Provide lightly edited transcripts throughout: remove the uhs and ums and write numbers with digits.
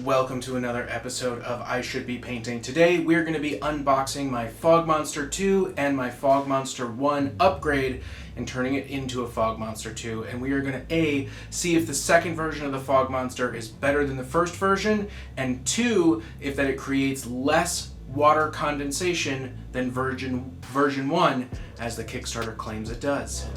welcome to another episode of I Should Be Painting. Today we're going to be unboxing my Fog Monster 2 and my Fog Monster 1 upgrade and turning it into a Fog Monster 2. And we are going to see if the second version of the Fog Monster is better than the first version, and 2, if that it creates less water condensation than version 1, as the Kickstarter claims it does.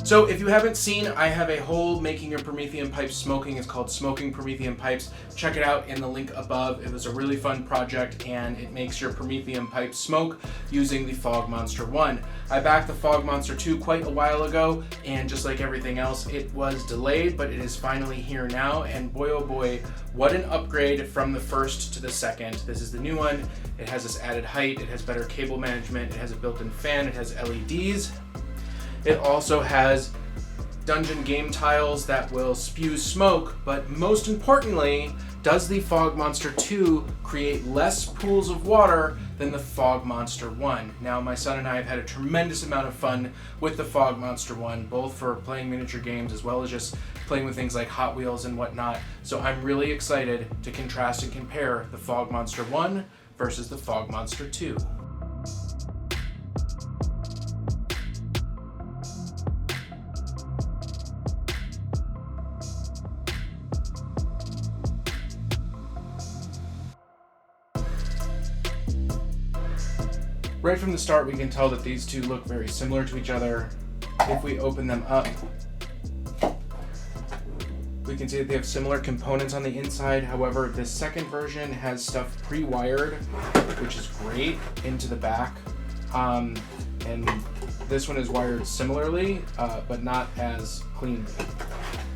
So if you haven't seen, I have a whole Making Your Promethean Pipes Smoking. It's called Smoking Promethean Pipes. Check it out in the link above. It was a really fun project and it makes your Promethean pipes smoke using the Fog Monster 1. I backed the Fog Monster 2 quite a while ago, and just like everything else, it was delayed, but it is finally here now. And boy oh boy, what an upgrade from the first to the second. This is the new one. It has this added height, it has better cable management, it has a built-in fan, it has LEDs. It also has dungeon game tiles that will spew smoke, but most importantly, does the Fog Monster 2 create less pools of water than the Fog Monster 1? Now, my son and I have had a tremendous amount of fun with the Fog Monster 1, both for playing miniature games as well as just playing with things like Hot Wheels and whatnot. So I'm really excited to contrast and compare the Fog Monster 1 versus the Fog Monster 2. Right from the start, we can tell that these two look very similar to each other. If we open them up, we can see that they have similar components on the inside. However, this second version has stuff pre-wired, which is great, into the back. And this one is wired similarly, but not as cleanly.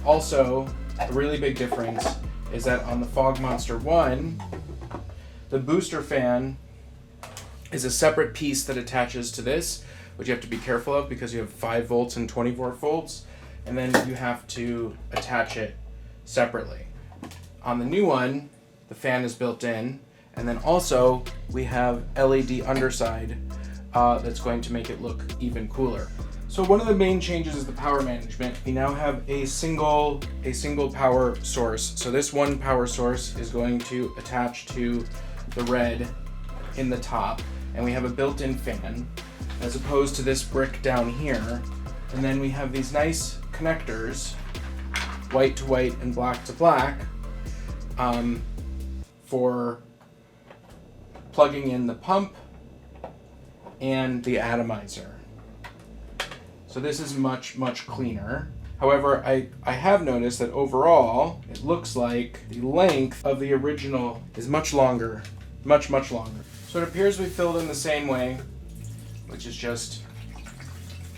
Also, a really big difference is that on the Fog Monster 1, the booster fan is a separate piece that attaches to this, which you have to be careful of because you have 5 volts and 24 volts, and then you have to attach it separately. On the new one, the fan is built in, and then also we have LED underside that's going to make it look even cooler. So one of the main changes is the power management. We now have a single power source. So this one power source is going to attach to the red in the top, and we have a built-in fan as opposed to this brick down here. And then we have these nice connectors, white to white and black to black, for plugging in the pump and the atomizer. So this is much cleaner. However, I have noticed that overall it looks like the length of the original is much longer, much longer. So it appears we filled in the same way, which is just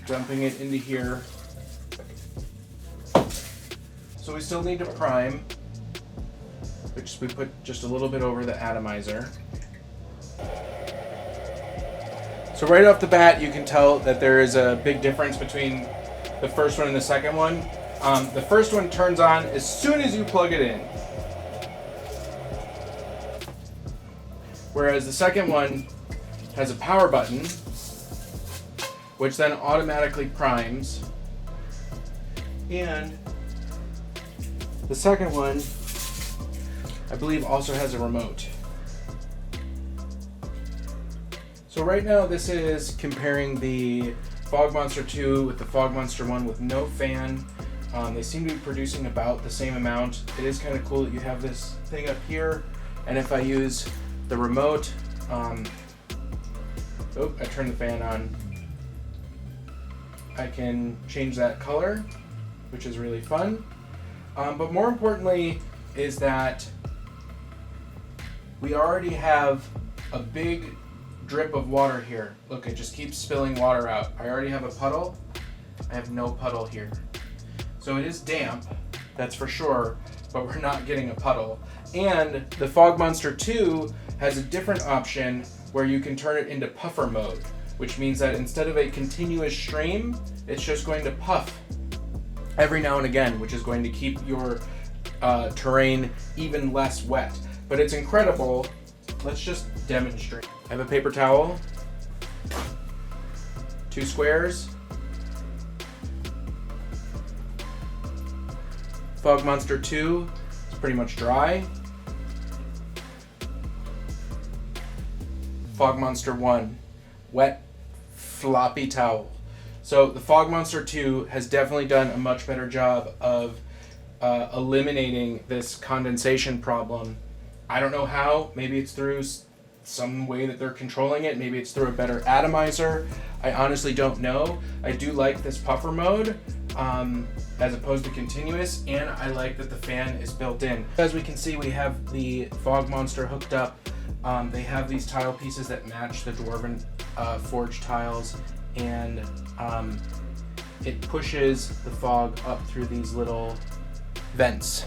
dumping it into here. So we still need to prime, which we put just a little bit over the atomizer. So right off the bat, you can tell that there is a big difference between the first one and the second one. The first one turns on as soon as you plug it in, whereas the second one has a power button, which then automatically primes. And the second one, I believe, also has a remote. So right now this is comparing the Fog Monster 2 with the Fog Monster 1 with no fan. They seem to be producing about the same amount. It is kind of cool that you have this thing up here, and if I use the remote, I turn the fan on, I can change that color, which is really fun. But more importantly is that we already have a big drip of water here. Look, it just keeps spilling water out. I already have a puddle. I have no puddle here. So it is damp, that's for sure, but we're not getting a puddle. And the Fog Monster 2 has a different option where you can turn it into puffer mode, which means that instead of a continuous stream, it's just going to puff every now and again, which is going to keep your terrain even less wet. But it's incredible. Let's just demonstrate. I have a paper towel, 2 squares, Fog Monster 2 is pretty much dry, Fog Monster 1, wet, floppy towel. So the Fog Monster 2 has definitely done a much better job of eliminating this condensation problem. I don't know how. Maybe it's through some way that they're controlling it. Maybe it's through a better atomizer. I honestly don't know. I do like this puffer mode as opposed to continuous, and I like that the fan is built in. As we can see, we have the Fog Monster hooked up. They have these tile pieces that match the Dwarven forged tiles, and it pushes the fog up through these little vents,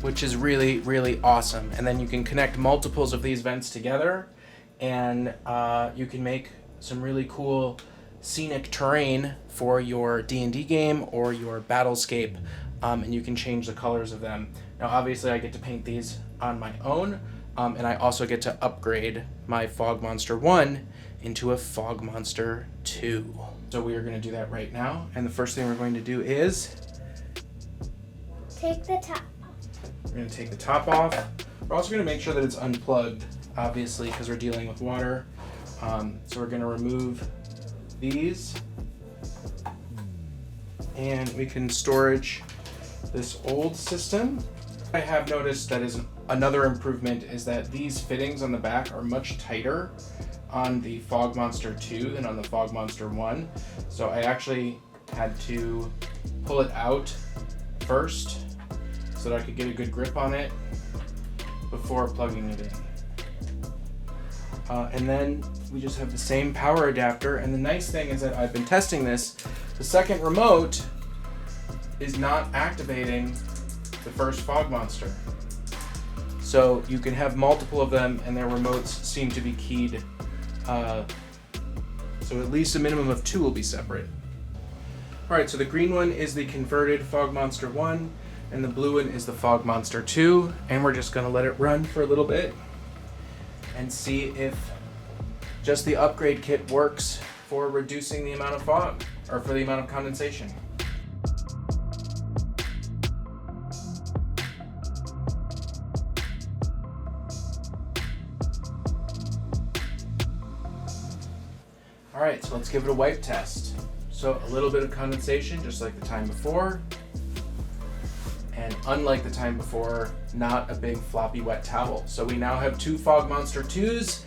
which is really, really awesome. And then you can connect multiples of these vents together, and you can make some really cool scenic terrain for your D&D game or your battlescape, and you can change the colors of them. Now, obviously, I get to paint these on my own, and I also get to upgrade my Fog Monster 1 into a Fog Monster 2. So we are going to do that right now, and the first thing we're going to do is take the top. We're going to take the top off. We're also going to make sure that it's unplugged, obviously, because we're dealing with water. So we're going to remove these, and we can storage this old system. I have noticed that is another improvement is that these fittings on the back are much tighter on the Fog Monster 2 than on the Fog Monster 1. So I actually had to pull it out first so that I could get a good grip on it before plugging it in. And then we just have the same power adapter, and the nice thing is that I've been testing this. The second remote is not activating the first Fog Monster. So you can have multiple of them, and their remotes seem to be keyed. So at least a minimum of 2 will be separate. Alright, so the green one is the converted Fog Monster 1, and the blue one is the Fog Monster 2, and we're just going to let it run for a little bit and see if just the upgrade kit works for reducing the amount of fog, or for the amount of condensation. Alright, so let's give it a wipe test. So a little bit of condensation, just like the time before. And unlike the time before, not a big floppy wet towel. So we now have 2 Fog Monster 2s.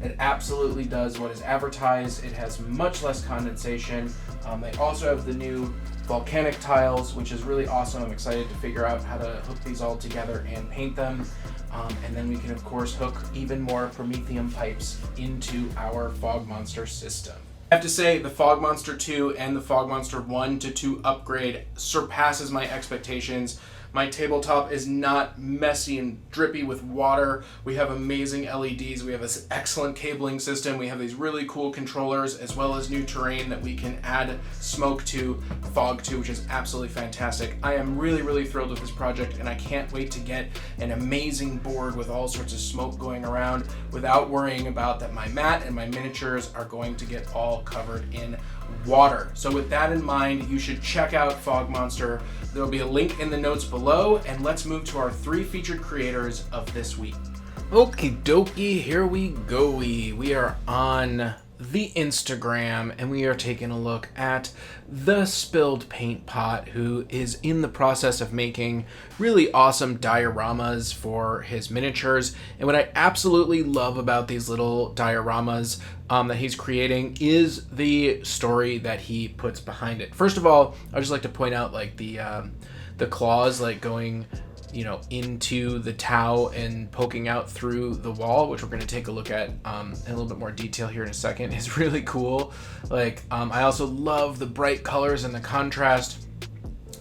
It absolutely does what is advertised. It has much less condensation. They also have the new volcanic tiles, which is really awesome. I'm excited to figure out how to hook these all together and paint them. And then we can, of course, hook even more Prometheum pipes into our Fog Monster system. I have to say, the Fog Monster 2 and the Fog Monster 1 to 2 upgrade surpasses my expectations. My tabletop is not messy and drippy with water. We have amazing LEDs. We have this excellent cabling system. We have these really cool controllers, as well as new terrain that we can add smoke to, fog to, which is absolutely fantastic. I am really, really thrilled with this project, and I can't wait to get an amazing board with all sorts of smoke going around without worrying about that my mat and my miniatures are going to get all covered in water. So with that in mind, you should check out Fog Monster. There will be a link in the notes below, and let's move to our 3 featured creators of this week. Okie dokie, here we go. We are on the Instagram, and we are taking a look at the Spilled Paint Pot, who is in the process of making really awesome dioramas for his miniatures. And what I absolutely love about these little dioramas that he's creating is the story that he puts behind it. First of all, I'd just like to point out like the claws like going, you know, into the Tau and poking out through the wall, which we're going to take a look at in a little bit more detail here in a second. Is really cool. Like I also love the bright colors and the contrast.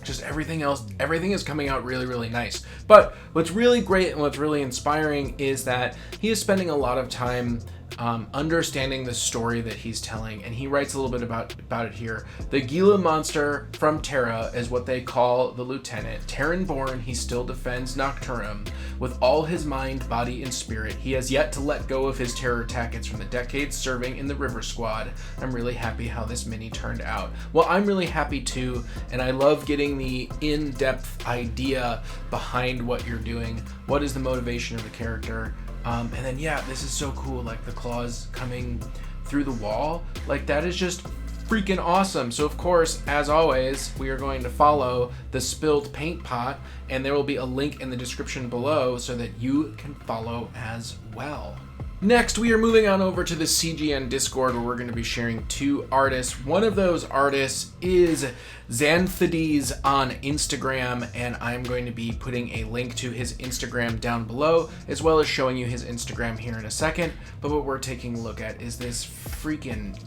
Just everything is coming out really, really nice. But what's really great and what's really inspiring is that he is spending a lot of time understanding the story that he's telling. And he writes a little bit about it here. The Gila monster from Terra is what they call the lieutenant. Terran-born, he still defends Nocturum with all his mind, body, and spirit. He has yet to let go of his terror tactics from the decades serving in the River Squad. I'm really happy how this mini turned out. Well, I'm really happy too, and I love getting the in-depth idea behind what you're doing. What is the motivation of the character? And then, yeah, this is so cool, like the claws coming through the wall. Like, that is just freaking awesome. So, of course, as always, we are going to follow the spilled paint pot, and there will be a link in the description below so that you can follow as well. Next, we are moving on over to the CGN Discord, where we're going to be sharing 2 artists. One of those artists is Xanthiades on Instagram, and I'm going to be putting a link to his Instagram down below, as well as showing you his Instagram here in a second. But what we're taking a look at is this freaking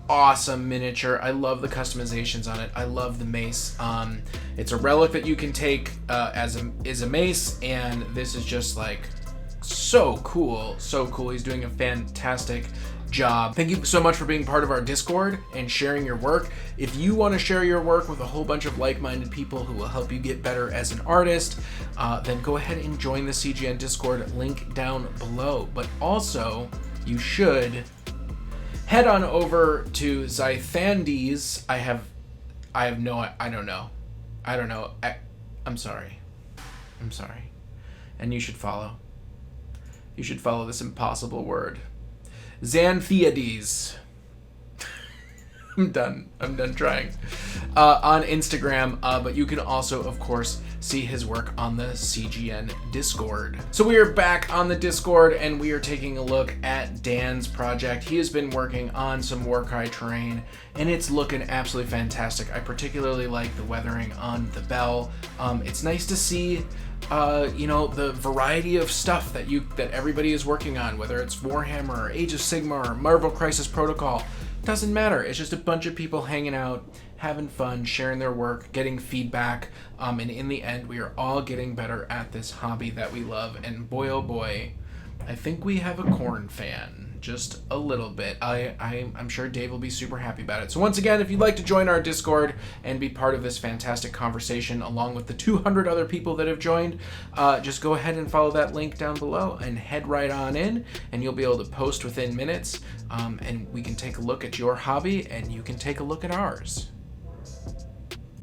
awesome miniature. I love the customizations on it. I love the mace. It's a relic that you can take as a mace, and this is just like so cool. He's doing a fantastic job. Thank you so much for being part of our Discord and sharing your work. If you want to share your work with a whole bunch of like-minded people who will help you get better as an artist, then go ahead and join the CGN Discord, link down below. But also, you should head on over to Xanthiades. I'm sorry. And you should follow. You should follow this impossible word. Xanthiades. I'm done trying. On Instagram, but you can also, of course, see his work on the CGN Discord. So we are back on the Discord, and we are taking a look at Dan's project. He has been working on some WarCry Terrain, and it's looking absolutely fantastic. I particularly like the weathering on the bell. It's nice to see the variety of stuff that everybody is working on, whether it's Warhammer or Age of Sigmar or Marvel Crisis Protocol. Doesn't matter. It's just a bunch of people hanging out, having fun, sharing their work, getting feedback, and in the end, we are all getting better at this hobby that we love. And boy, oh boy, I think we have a Korn fan. Just a little bit. I'm sure Dave will be super happy about it. So once again, if you'd like to join our Discord and be part of this fantastic conversation along with the 200 other people that have joined, just go ahead and follow that link down below and head right on in, and you'll be able to post within minutes, and we can take a look at your hobby and you can take a look at ours.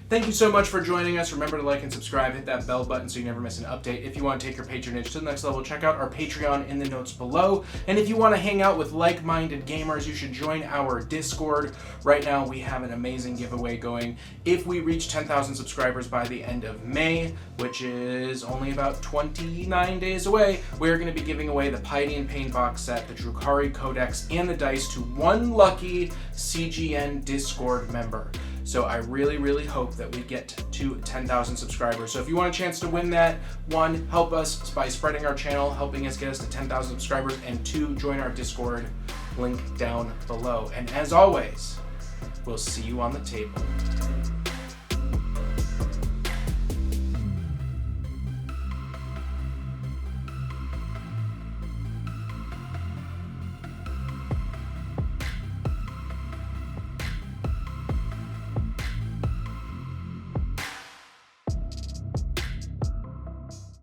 Thank you so much for joining us. Remember to like and subscribe, hit that bell button so you never miss an update. If you want to take your patronage to the next level, check out our Patreon in the notes below. And if you want to hang out with like-minded gamers, you should join our Discord. Right now, we have an amazing giveaway going. If we reach 10,000 subscribers by the end of May, which is only about 29 days away, we're going to be giving away the Piety and Pain box set, the Drukhari Codex, and the dice to one lucky CGN Discord member. So I really, really hope that we get to 10,000 subscribers. So if you want a chance to win that, 1, help us by spreading our channel, helping us get us to 10,000 subscribers, and 2, join our Discord, link down below. And as always, we'll see you on the table.